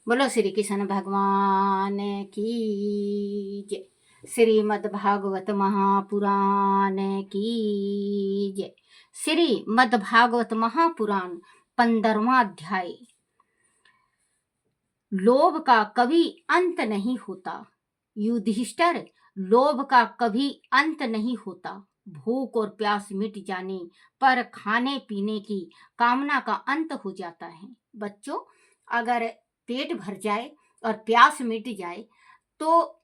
बोलो श्री कृष्ण भगवान की जय। श्रीमद् भागवत महापुराण की जय। श्रीमद् भागवत महापुराण 15वां अध्याय। लोभ का कभी अंत नहीं होता। युधिष्ठिर, लोभ का कभी अंत नहीं होता। भूख और प्यास मिट जाने पर खाने पीने की कामना का अंत हो जाता है। बच्चों, अगर पेट भर जाए और प्यास मिट जाए तो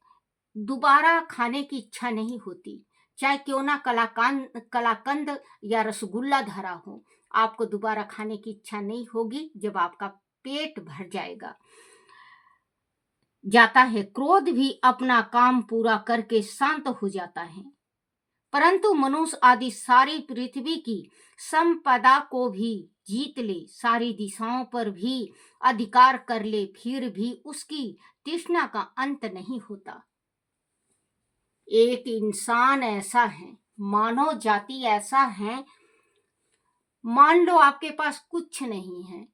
दोबारा खाने की इच्छा नहीं होती। चाहे क्यों ना कलाकंद या रसगुल्ला धरा हो, आपको दोबारा खाने की इच्छा नहीं होगी जब आपका पेट भर जाता है। क्रोध भी अपना काम पूरा करके शांत हो जाता है, परंतु मनुष्य आदि सारी पृथ्वी की संपदा को भी जीत ले, सारी दिशाओं पर भी अधिकार कर ले, फिर भी उसकी तृष्णा का अंत नहीं होता। एक इंसान ऐसा है, मानव जाति ऐसा है, मान लो आपके पास कुछ नहीं है,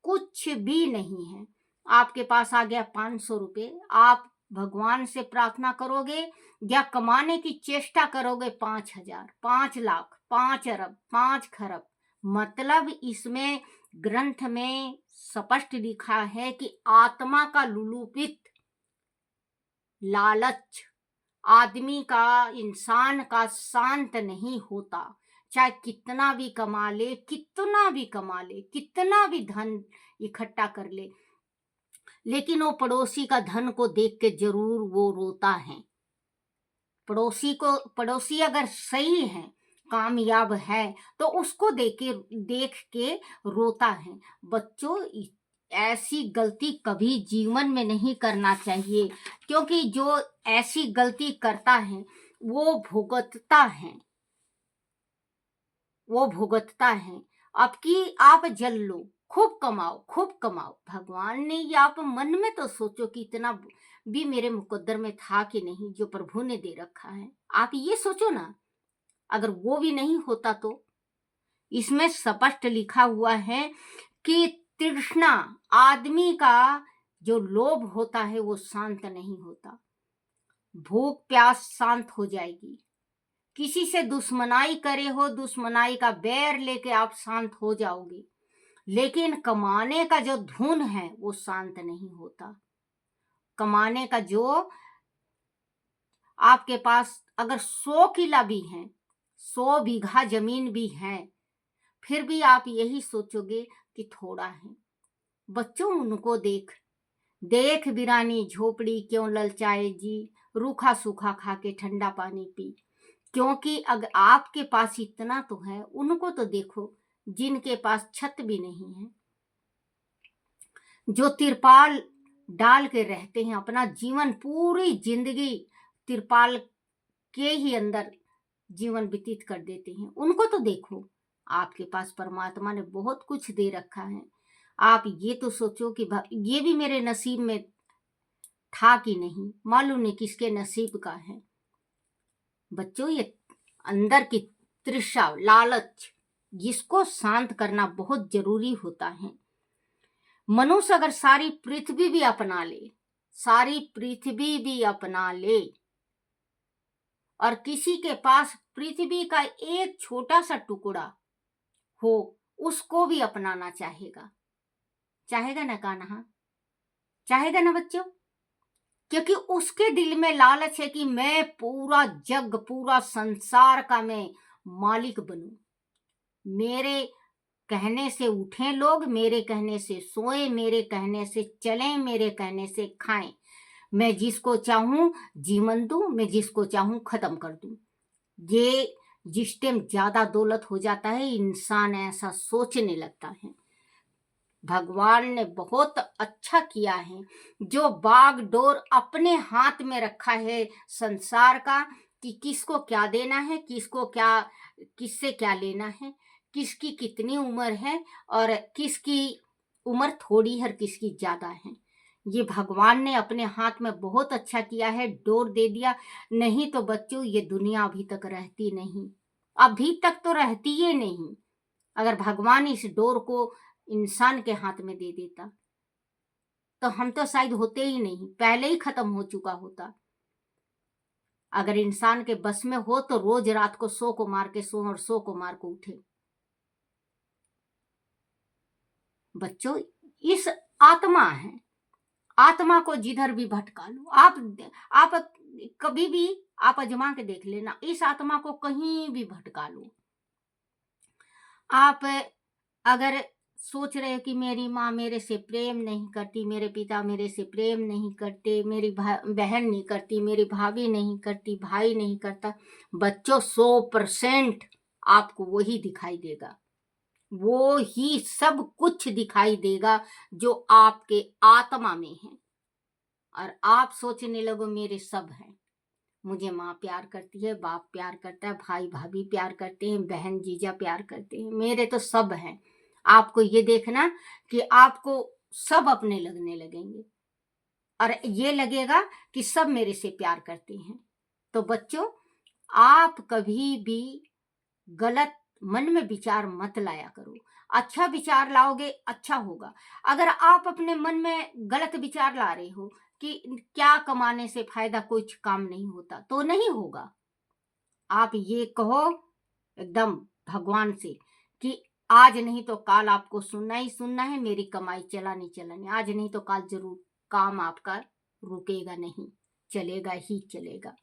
कुछ भी नहीं है। आपके पास आ गया 500 रुपए, आप भगवान से प्रार्थना करोगे या कमाने की चेष्टा करोगे 5,000, 5 लाख, 5 अरब, 5 खरब। मतलब इसमें ग्रंथ में स्पष्ट लिखा है कि आत्मा का लुलुपित लालच आदमी का, इंसान का शांत नहीं होता। चाहे कितना भी कमा ले, कितना भी कमा ले, कितना भी धन इकट्ठा कर ले, लेकिन वो पड़ोसी का धन को देख के जरूर वो रोता है। पड़ोसी अगर सही है, कामयाब है, तो उसको देख के रोता है। बच्चों, ऐसी गलती कभी जीवन में नहीं करना चाहिए, क्योंकि जो ऐसी गलती करता है वो भुगतता है। अब कि आप जल लो, खूब कमाओ, खूब कमाओ। भगवान ने, ये आप मन में तो सोचो कि इतना भी मेरे मुकद्दर में था कि नहीं जो प्रभु ने दे रखा है। आप ये सोचो ना, अगर वो भी नहीं होता तो। इसमें स्पष्ट लिखा हुआ है कि तृष्णा, आदमी का जो लोभ होता है वो शांत नहीं होता। भूख प्यास शांत हो जाएगी। किसी से दुश्मनाई करे हो, दुश्मनाई का बैर लेके आप शांत हो जाओगे, लेकिन कमाने का जो धुन है वो शांत नहीं होता। कमाने का जो, आपके पास अगर 100 किला भी है, 100 बीघा जमीन भी है, फिर भी आप यही सोचोगे कि थोड़ा है। बच्चों, उनको देख देख वीरानी झोपड़ी क्यों ललचाए जी, रूखा सूखा खा के ठंडा पानी पी। क्योंकि अगर आपके पास इतना तो है, उनको तो देखो जिनके पास छत भी नहीं है, जो तिरपाल डाल के रहते हैं, अपना जीवन, पूरी जिंदगी तिरपाल के ही अंदर जीवन व्यतीत कर देते हैं। उनको तो देखो, आपके पास परमात्मा ने बहुत कुछ दे रखा है। आप ये तो सोचो कि ये भी मेरे नसीब में था कि नहीं, मालूम नहीं किसके नसीब का है। बच्चों, ये अंदर की तृषा, लालच, जिसको शांत करना बहुत जरूरी होता है। मनुष्य अगर सारी पृथ्वी भी अपना ले, सारी पृथ्वी भी अपना ले, और किसी के पास पृथ्वी का एक छोटा सा टुकड़ा हो, उसको भी अपनाना चाहेगा ना कान्हा, चाहेगा ना बच्चों? क्योंकि उसके दिल में लालच है कि मैं पूरा जग, पूरा संसार का मैं मालिक बनूं। मेरे कहने से उठें लोग, मेरे कहने से सोएं, मेरे कहने से चलें, मेरे कहने से खाएं। मैं जिसको चाहूं जीवन दूं, मैं जिसको चाहूं खत्म कर दूं। ये जिस टाइम ज्यादा दौलत हो जाता है, इंसान ऐसा सोचने लगता है। भगवान ने बहुत अच्छा किया है, जो बागडोर अपने हाथ में रखा है संसार का, कि किसको क्या देना है, किससे क्या लेना है, किसकी कितनी उम्र है, और किसकी उम्र थोड़ी है और किसकी ज्यादा है। ये भगवान ने अपने हाथ में बहुत अच्छा किया है, डोर दे दिया। नहीं तो बच्चों, ये दुनिया अभी तक रहती नहीं, अभी तक तो रहती ही नहीं, अगर भगवान इस डोर को इंसान के हाथ में दे देता। तो हम तो शायद होते ही नहीं, पहले ही खत्म हो चुका होता। अगर इंसान के बस में हो तो रोज रात को 100 को मार के सो और 100 को मार को उठे। बच्चों, इस आत्मा है, आत्मा को जिधर भी भटका लो आप कभी भी आप आजमा के देख लेना, इस आत्मा को कहीं भी भटका लो। आप अगर सोच रहे हो कि मेरी माँ मेरे से प्रेम नहीं करती, मेरे पिता मेरे से प्रेम नहीं करते, मेरी बहन नहीं करती, मेरी भाभी नहीं करती, भाई नहीं करता, बच्चों 100% आपको वही दिखाई देगा, वो ही सब कुछ दिखाई देगा जो आपके आत्मा में है। और आप सोचने लगो मेरे सब है, मुझे माँ प्यार करती है, बाप प्यार करता है, भाई भाभी प्यार करते हैं, बहन जीजा प्यार करते हैं, मेरे तो सब हैं। आपको ये देखना कि आपको सब अपने लगने लगेंगे और ये लगेगा कि सब मेरे से प्यार करते हैं। तो बच्चों, आप कभी भी गलत मन में विचार मत लाया करो, अच्छा विचार लाओगे अच्छा होगा। अगर आप अपने मन में गलत विचार ला रहे हो कि क्या कमाने से फायदा, कुछ काम नहीं होता, तो नहीं होगा। आप ये कहो एकदम भगवान से कि आज नहीं तो कल आपको सुनना ही सुनना है, मेरी कमाई चलानी चलानी, आज नहीं तो कल जरूर काम आपका रुकेगा नहीं, चलेगा ही चलेगा।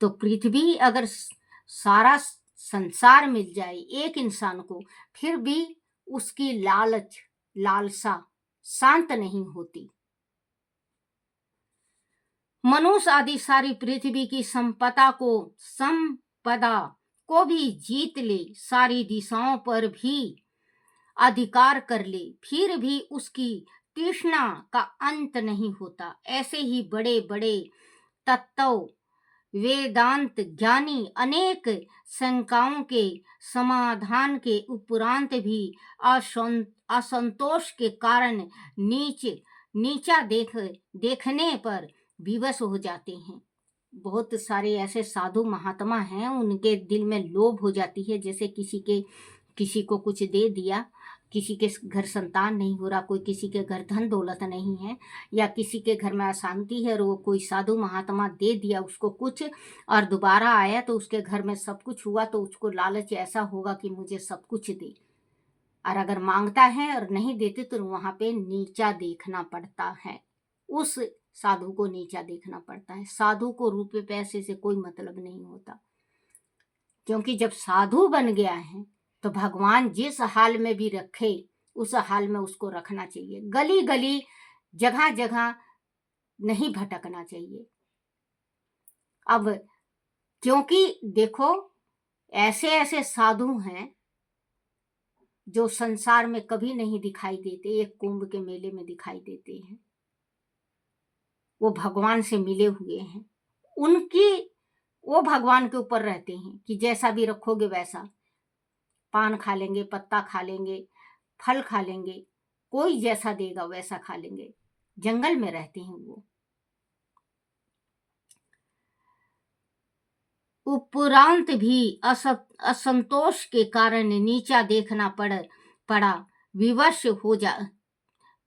तो पृथ्वी अगर सारा संसार मिल जाए एक इंसान को, फिर भी उसकी लालसा शांत नहीं होती। मनुष्य आदि सारी पृथ्वी की संपदा को भी जीत ले, सारी दिशाओं पर भी अधिकार कर ले, फिर भी उसकी तृष्णा का अंत नहीं होता। ऐसे ही बड़े बड़े तत्व वेदांत ज्ञानी अनेक शंकाओं के समाधान के उपरांत भी असंतोष के कारण नीचा देखने पर विवश हो जाते हैं। बहुत सारे ऐसे साधु महात्मा हैं, उनके दिल में लोभ हो जाती है, जैसे किसी को कुछ दे दिया, किसी के घर संतान नहीं हो रहा, कोई किसी के घर धन दौलत नहीं है, या किसी के घर में अशांति है और वो कोई साधु महात्मा दे दिया उसको कुछ और दोबारा आया तो उसके घर में सब कुछ हुआ, तो उसको लालच ऐसा होगा कि मुझे सब कुछ दे। और अगर मांगता है और नहीं देते तो वहां पे नीचा देखना पड़ता है, उस साधु को नीचा देखना पड़ता है। साधु को रुपए पैसे से कोई मतलब नहीं होता, क्योंकि जब साधु बन गया है तो भगवान जिस हाल में भी रखे उस हाल में उसको रखना चाहिए, गली गली जगह जगह नहीं भटकना चाहिए। अब क्योंकि देखो, ऐसे ऐसे साधु हैं जो संसार में कभी नहीं दिखाई देते, एक कुंभ के मेले में दिखाई देते हैं, वो भगवान से मिले हुए हैं, वो भगवान के ऊपर रहते हैं कि जैसा भी रखोगे वैसा, पान खा लेंगे, पत्ता खा लेंगे, फल खा लेंगे, कोई जैसा देगा वैसा खा लेंगे, जंगल में रहते हैं वो। उपरांत भी असंतोष के कारण नीचा देखना पड़ा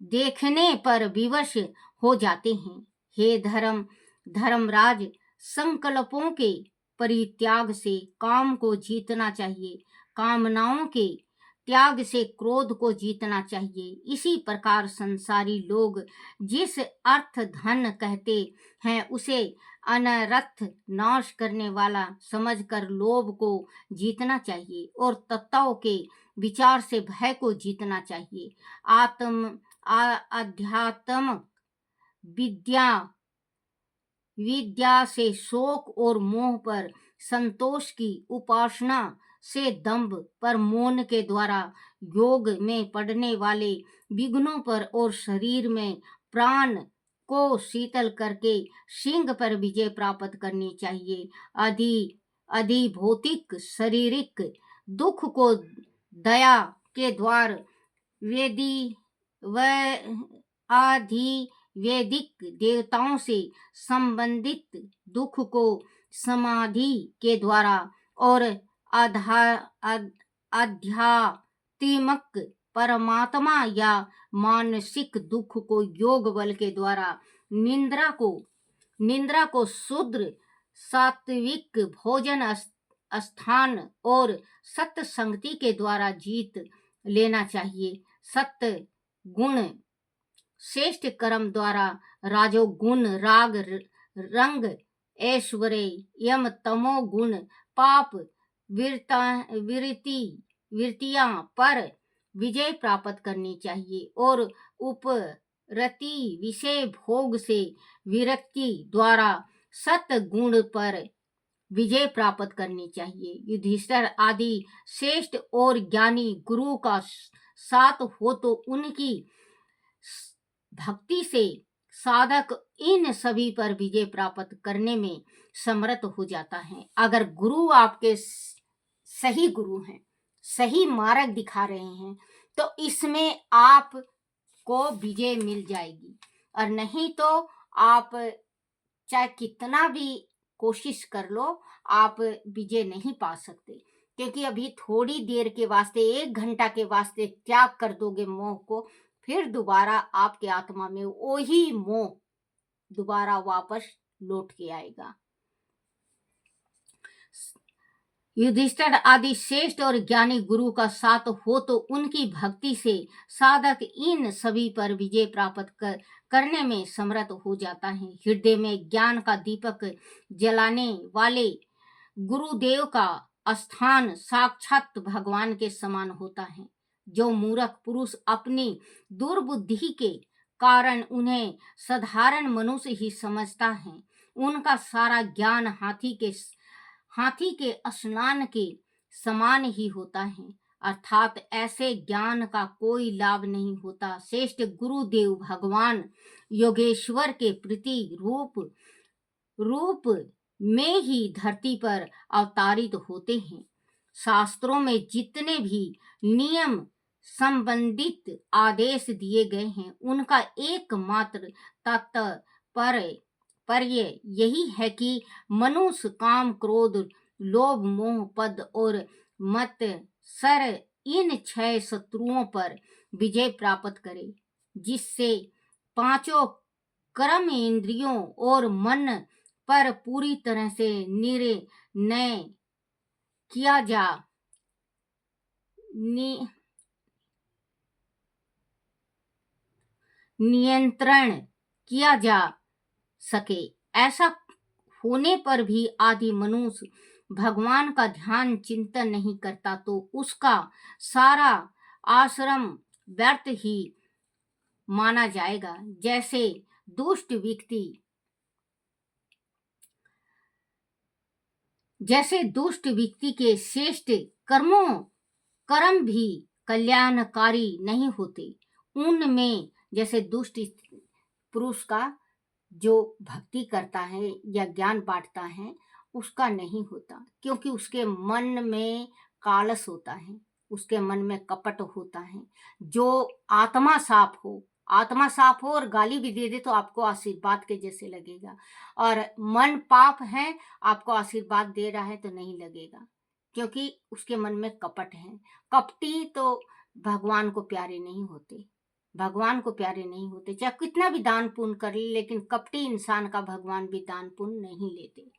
देखने पर विवश हो जाते हैं। हे धर्मराज, संकल्पों के परित्याग से काम को जीतना चाहिए, कामनाओं के त्याग से क्रोध को जीतना चाहिए। इसी प्रकार संसारी लोग जिस अर्थ धन कहते हैं उसे अनर्थ नाश करने वाला समझकर लोभ को जीतना चाहिए और तत्वों के विचार से भय को जीतना चाहिए। अध्यात्म विद्या से शोक और मोह पर संतोष की उपासना से दंभ पर मौन के द्वारा योग में पड़ने वाले विघ्नों पर और शरीर में प्राण को शीतल करके सिंह पर विजय प्राप्त करनी चाहिए। अधिभौतिक शारीरिक दुख को दया के द्वार वैदिक देवताओं से संबंधित दुख को समाधि के द्वारा और आध्यात्मिक परमात्मा या मानसिक दुख को योग बल के द्वारा, निंद्रा को शुद्र सात्विक भोजन स्थान और सत्य संगति के द्वारा जीत लेना चाहिए। सत्य गुण श्रेष्ठ कर्म द्वारा राजोगुण राग रंग ऐश्वर्य यम तमो गुण पाप वृत्तियां पर विजय प्राप्त करनी चाहिए और उपरति विषय भोग से विरक्ति द्वारा सत्य गुण पर विजय प्राप्त करनी चाहिए। युधिष्ठिर आदि श्रेष्ठ और ज्ञानी गुरु का साथ हो तो उनकी भक्ति से साधक इन सभी पर विजय प्राप्त करने में समर्थ हो जाता है। अगर गुरु आपके सही गुरु हैं, सही मार्ग दिखा रहे हैं, तो इसमें आपको विजय मिल जाएगी, और नहीं तो आप चाहे कितना भी कोशिश कर लो, आप विजय नहीं पा सकते। क्योंकि अभी थोड़ी देर के वास्ते, 1 घंटा के वास्ते त्याग कर दोगे मोह को, फिर दोबारा आपके आत्मा में वही मोह दोबारा वापस लौट के आएगा। युधिष्ठिर आदि श्रेष्ठ और ज्ञानी गुरु का साथ हो तो उनकी भक्ति से साधक इन सभी पर विजय प्राप्त करने में समर्थ हो जाता है। हृदय में ज्ञान का दीपक जलाने वाले गुरुदेव का स्थान साक्षात भगवान के समान होता है। जो मूर्ख पुरुष अपनी दुर्बुद्धि के कारण उन्हें साधारण मनुष्य ही समझता है, उनका सारा ज्ञान हाथी के स्नान के समान ही होता है, अर्थात ऐसे ज्ञान का कोई लाभ नहीं होता। श्रेष्ठ गुरुदेव भगवान योगेश्वर के प्रति रूप में ही धरती पर अवतारित होते हैं। शास्त्रों में जितने भी नियम संबंधित आदेश दिए गए हैं, उनका एकमात्र तात्पर्य यही है कि मनुष्य काम क्रोध लोभ मोह पद और मत्सर इन 6 शत्रुओं पर विजय प्राप्त करे, जिससे 5 कर्म इंद्रियों और मन पर पूरी तरह से नियंत्रण किया जा सके। ऐसा होने पर भी आदि मनुष्य भगवान का ध्यान चिंतन नहीं करता तो उसका सारा आश्रम व्यर्थ ही माना जाएगा। जैसे दुष्ट व्यक्ति के श्रेष्ठ कर्म भी कल्याणकारी नहीं होते, उनमें जैसे दुष्ट पुरुष का जो भक्ति करता है या ज्ञान बांटता है उसका नहीं होता, क्योंकि उसके मन में कालस होता है, उसके मन में कपट होता है। जो आत्मा साफ हो और गाली भी दे दे तो आपको आशीर्वाद के जैसे लगेगा, और मन पाप है, आपको आशीर्वाद दे रहा है तो नहीं लगेगा, क्योंकि उसके मन में कपट है। कपटी तो भगवान को प्यारे नहीं होते, चाहे कितना भी दान पुण्य कर ले, लेकिन कपटी इंसान का भगवान भी दान पुण्य नहीं लेते।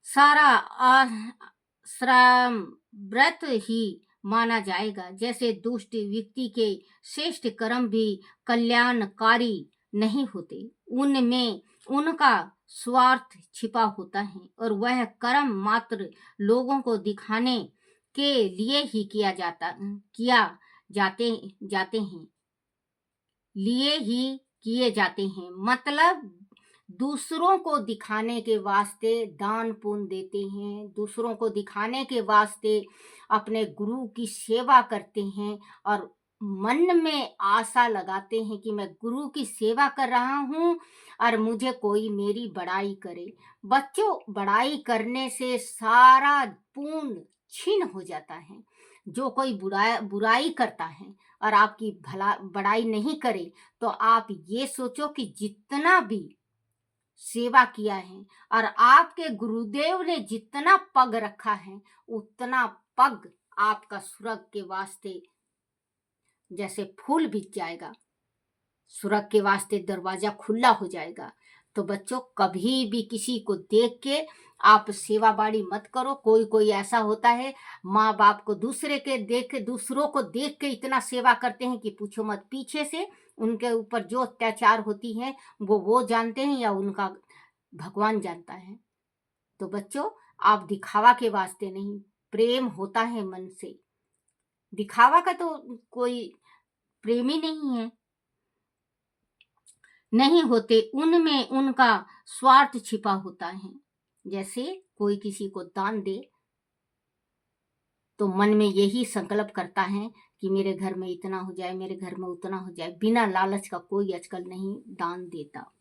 सारा आश्रम व्रत ही माना जाएगा। जैसे दुष्ट व्यक्ति के श्रेष्ठ कर्म भी कल्याणकारी नहीं होते, उनमें उनका स्वार्थ छिपा होता है और वह कर्म मात्र लोगों को दिखाने के लिए ही किए जाते हैं। मतलब दूसरों को दिखाने के वास्ते दान पुण्य देते हैं, दूसरों को दिखाने के वास्ते अपने गुरु की सेवा करते हैं और मन में आशा लगाते हैं कि मैं गुरु की सेवा कर रहा हूँ और मुझे कोई मेरी बड़ाई करे। बच्चों, बड़ाई करने से सारा पुण्य छीन हो जाता है। जो कोई बुराई करता है और आपकी बड़ाई नहीं करे तो आप ये सोचो कि जितना भी सेवा किया है और आपके गुरुदेव ने जितना पग रखा है उतना पग आपका स्वर्ग के वास्ते जैसे फूल बिक जाएगा, स्वर्ग के वास्ते दरवाजा खुला हो जाएगा। तो बच्चों, कभी भी किसी को देख के आप सेवा बाड़ी मत करो। कोई कोई ऐसा होता है, माँ बाप को दूसरों को देख के इतना सेवा करते हैं कि पूछो मत। पीछे से उनके ऊपर जो अत्याचार होती है वो जानते हैं या उनका भगवान जानता है। तो बच्चों, आप दिखावा के वास्ते नहीं, प्रेम होता है मन से। दिखावा का तो कोई प्रेम ही नहीं है, नहीं होते। उनमें उनका स्वार्थ छिपा होता है। जैसे कोई किसी को दान दे तो मन में यही संकल्प करता है कि मेरे घर में इतना हो जाए, मेरे घर में उतना हो जाए। बिना लालच का कोई आजकल नहीं दान देता,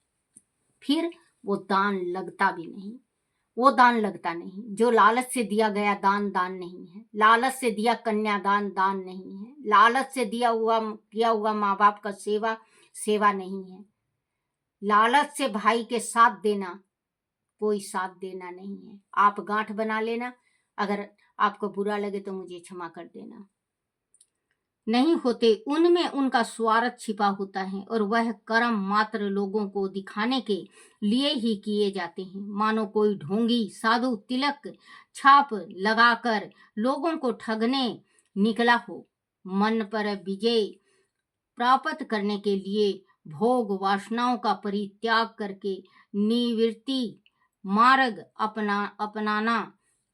फिर वो दान लगता भी नहीं, वो दान लगता नहीं। जो लालच से दिया गया दान, दान नहीं है। लालच से दिया कन्यादान, दान नहीं है। लालच से किया हुआ माँ बाप का सेवा, सेवा नहीं है। लालच से भाई के साथ देना, कोई साथ देना नहीं है। आप गांठ बना लेना, अगर आपको बुरा लगे तो मुझे क्षमा कर देना। नहीं होते। उनमें उनका स्वार्थ छिपा होता है और वह कर्म मात्र लोगों को दिखाने के लिए ही किए जाते हैं। मानो कोई ढोंगी साधु तिलक छाप लगाकर लोगों को ठगने निकला हो। मन पर विजय प्राप्त करने के लिए भोग वासनाओं का परित्याग करके निवृत्ति मार्ग अपनाना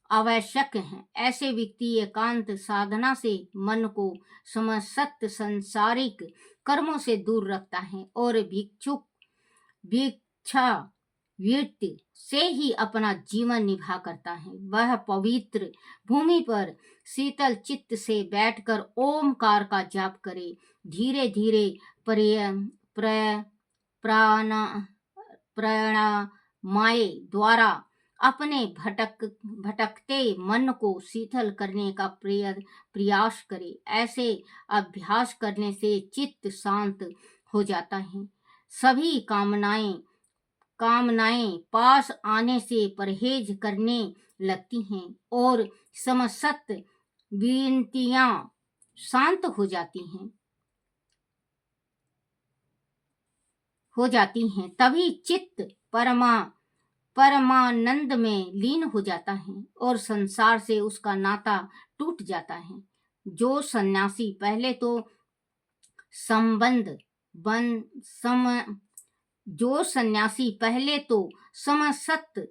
आवश्यक है। ऐसे व्यक्ति एकांत साधना से मन को समस्त संसारिक कर्मों से दूर रखता है और भिक्षा वृत्ति से ही अपना जीवन निभा करता है। वह पवित्र भूमि पर शीतल चित्त से बैठकर ओमकार का जाप करे। धीरे धीरे प्राणायाम द्वारा अपने भटकते मन को शीतल करने का प्रयास करे। ऐसे अभ्यास करने से चित्त शांत हो जाता है। सभी कामनाएं पास आने से परहेज करने लगती हैं और समस्त विनतियां शांत हो जाती हैं। तभी चित्त परमानंद में लीन हो जाता है और संसार से उसका नाता टूट जाता है। जो सन्यासी पहले तो समस्त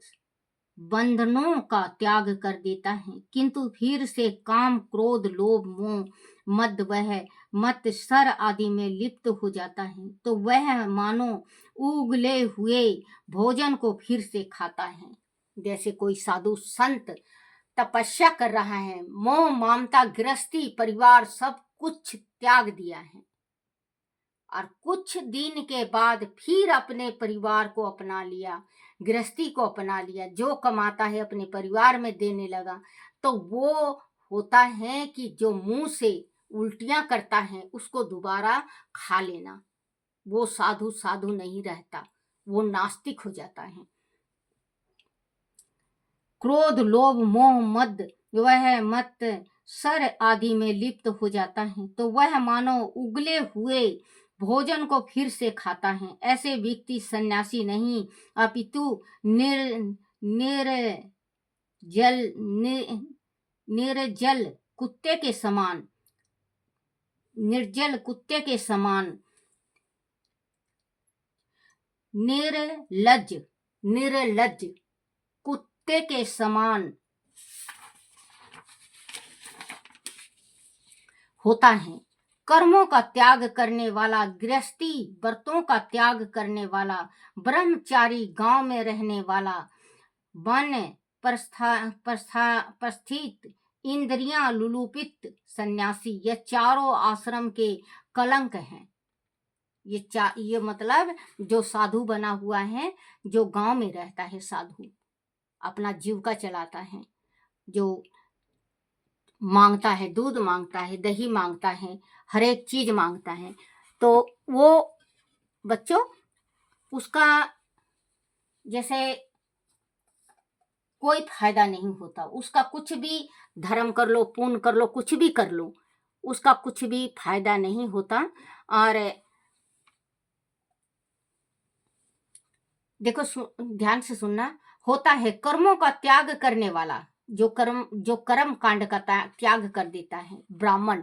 बंधनों का त्याग कर देता है, किंतु फिर से काम क्रोध लोभ मोह मद वह मत्सर आदि में लिप्त हो जाता है, तो वह मानो उगले हुए भोजन को फिर से खाता है। जैसे कोई साधु संत तपस्या कर रहा है, मोह ममता गृहस्थी परिवार सब कुछ त्याग दिया है और कुछ दिन के बाद फिर अपने परिवार को अपना लिया, गृहस्थी को अपना लिया, जो कमाता है अपने परिवार में देने लगा। तो वो होता है कि जो मुंह से उल्टियां करता है उसको दोबारा खा लेना। वो साधु साधु नहीं रहता, वो नास्तिक हो जाता है। क्रोध लोभ मोह मद वह मत्सर आदि में लिप्त हो जाता है, तो वह मानो उगले हुए भोजन को फिर से खाता है। ऐसे व्यक्ति सन्यासी नहीं अपितु निर्जल कुत्ते के समान निर्जल कुत्ते के समान निर्लज कुत्ते के समान होता है। कर्मों का त्याग करने वाला, गृहस्थी व्रतों का त्याग करने वाला, ब्रह्मचारी गांव में रहने वाला, वन प्रस्थित इंद्रियां लुलुपित सन्यासी, ये चारों आश्रम के कलंक हैं। ये मतलब जो साधु बना हुआ है, जो गांव में रहता है, साधु अपना जीविका चलाता है, जो मांगता है, दूध मांगता है, दही मांगता है, हर एक चीज मांगता है, तो वो बच्चों उसका जैसे कोई फायदा नहीं होता। उसका कुछ भी धर्म कर लो, पुण्य कर लो, कुछ भी कर लो, उसका कुछ भी फायदा नहीं होता। और देखो, ध्यान से सुनना, होता है कर्मों का त्याग करने वाला, जो कर्म कांड का त्याग कर देता है, ब्राह्मण।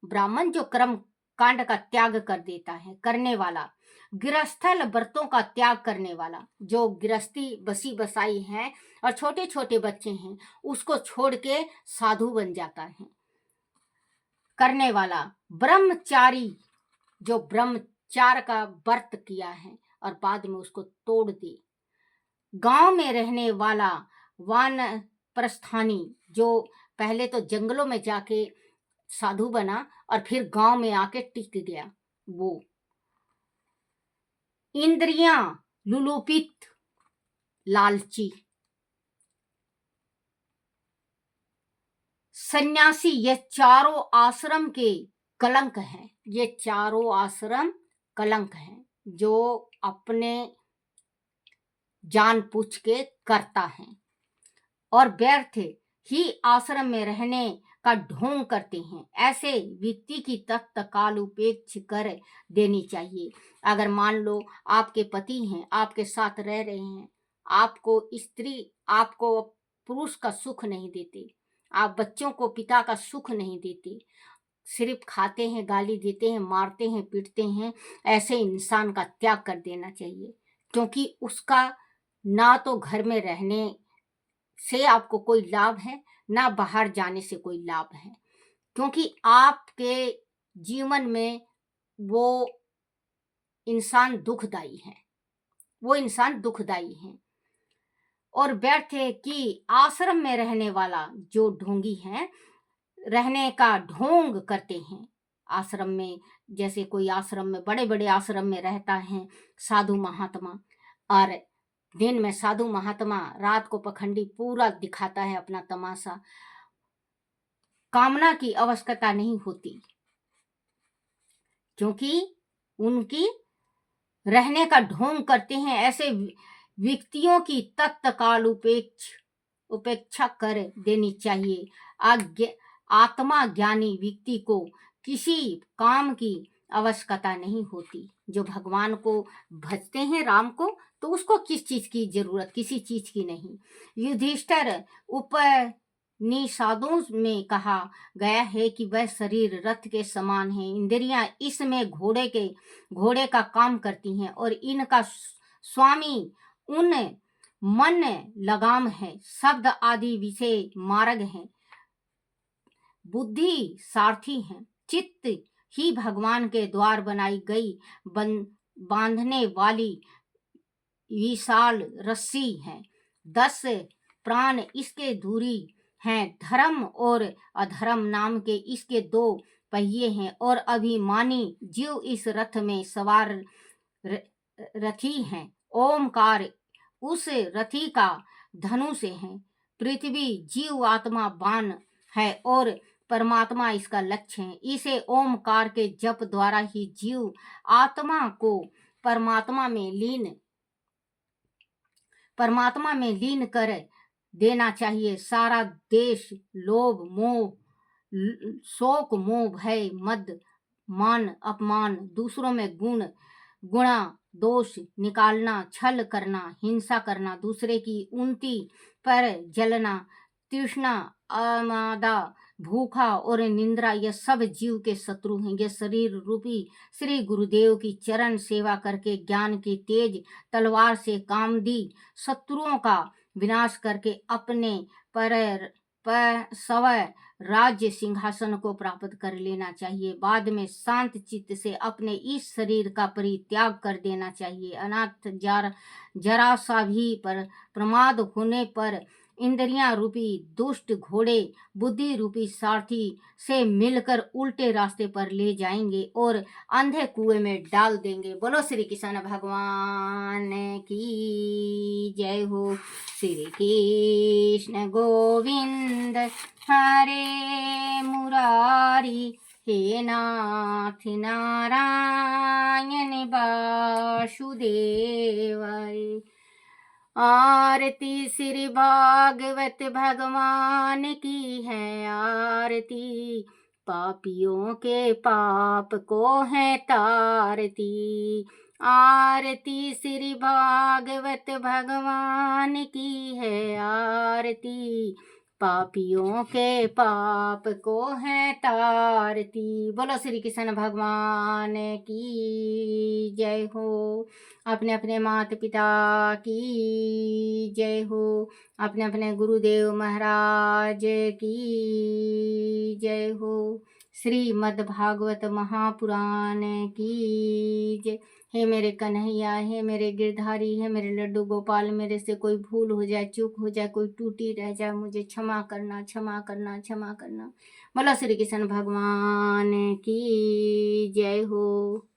ब्राह्मण जो कर्म कांड का त्याग कर देता है, करने वाला। गृहस्थल व्रतों का त्याग करने वाला, जो गृहस्थी बसी बसाई है और छोटे छोटे बच्चे हैं, उसको छोड़ के साधु बन जाता है, करने वाला। ब्रह्मचारी, जो ब्रह्मचार का व्रत किया है और बाद में उसको तोड़ दे। गांव में रहने वाला वानप्रस्थानी, जो पहले तो जंगलों में जाके साधु बना और फिर गांव में आके टिक गया, वो। इंद्रियां लुलुपित, लालची, सन्यासी, ये चारों आश्रम के कलंक हैं। ये चारों आश्रम कलंक हैं, जो अपने जान पूछ के करता है और व्यर्थ ही आश्रम में रहने का ढोंग करते हैं। ऐसे व्यक्ति की तत्काल उपेक्षा कर देनी चाहिए। अगर मान लो आपके पति हैं, आपके साथ रह रहे हैं, आपको पुरुष का सुख नहीं देते, आप बच्चों को पिता का सुख नहीं देते, सिर्फ खाते हैं, गाली देते हैं, मारते हैं, पीटते हैं, ऐसे इंसान का त्याग कर देना चाहिए। क्योंकि उसका ना तो घर में रहने से आपको कोई लाभ है, ना बाहर जाने से कोई लाभ है। क्योंकि आपके जीवन में वो इंसान दुखदाई है, वो इंसान दुखदाई है। और व्यर्थ है कि आश्रम में रहने वाला जो ढोंगी है, रहने का ढोंग करते हैं आश्रम में। जैसे कोई आश्रम में, बड़े बड़े आश्रम में रहता है साधु महात्मा, और दिन में साधु महात्मा, रात को पखंडी पूरा दिखाता है अपना तमाशा। कामना की आवश्यकता नहीं होती, क्योंकि उनकी रहने का ढोंग करते हैं। ऐसे व्यक्तियों की तत्काल उपेक्षा कर देनी चाहिए। आत्मा ज्ञानी व्यक्ति को किसी काम की आवश्यकता नहीं होती। जो भगवान को भजते हैं, राम को, तो उसको किस चीज की जरूरत, किसी चीज की नहीं। युधिष्ठिर उपनिषदों में कहा गया है कि वह शरीर रथ के समान है, इंद्रियां इसमें घोड़े का काम करती हैं, और इनका स्वामी उन मन लगाम है, शब्द आदि विषय मार्ग है, बुद्धि सारथी है, चित्त ही भगवान के द्वार बनाई गई बांधने वाली विशाल रस्सी है। 10 प्राण इसके धुरी हैं, धर्म और अधर्म नाम के इसके 2 पहिए हैं, और अभिमानी जीव इस रथ में सवार रथी हैं। ओमकार उस रथी का धनुष है, पृथ्वी जीव आत्मा बाण है, और परमात्मा इसका लक्ष्य है। इसे ओमकार के जप द्वारा ही जीव आत्मा को परमात्मा में लीन कर देना चाहिए। सारा देश लोभ मोह, शोक मोह, भय, मद, मान, अपमान, दूसरों में गुणा दोष निकालना, छल करना, हिंसा करना, दूसरे की उन्नति पर जलना, तृष्णा, अमादा, भूखा और निंद्रा, यह सब जीव के शत्रु हैं। यह शरीर रूपी श्री गुरुदेव की चरण सेवा करके ज्ञान की तेज तलवार से कामदी शत्रुओं का विनाश करके अपने पर स्वयं राज्य सिंहासन को प्राप्त कर लेना चाहिए। बाद में शांत चित्त से अपने इस शरीर का परित्याग कर देना चाहिए। अनाथ जरा सा भी पर प्रमाद होने पर इंद्रियां रूपी दुष्ट घोड़े बुद्धि रूपी सारथी से मिलकर उल्टे रास्ते पर ले जाएंगे और अंधे कुएं में डाल देंगे। बोलो श्री कृष्ण भगवान की जय हो। श्री कृष्ण गोविंद हरे मुरारी, हे नाथ नारायण वासुदेवाय। आरती श्री भागवत भगवान की है, आरती पापियों के पाप को है तारती। आरती श्री भागवत भगवान की है आरती, पापियों के पाप को है तारती। बोलो श्री कृष्ण भगवान की जय हो। अपने अपने माता पिता की जय हो। अपने अपने गुरुदेव महाराज की जय हो। श्रीमद् भागवत महापुराण की जय। हे मेरे कन्हैया, हे मेरे गिरधारी, हे मेरे लड्डू गोपाल, मेरे से कोई भूल हो जाए, चूक हो जाए, कोई टूटी रह जाए, मुझे क्षमा करना, क्षमा करना, क्षमा करना। बोलो श्री कृष्ण भगवान की जय हो।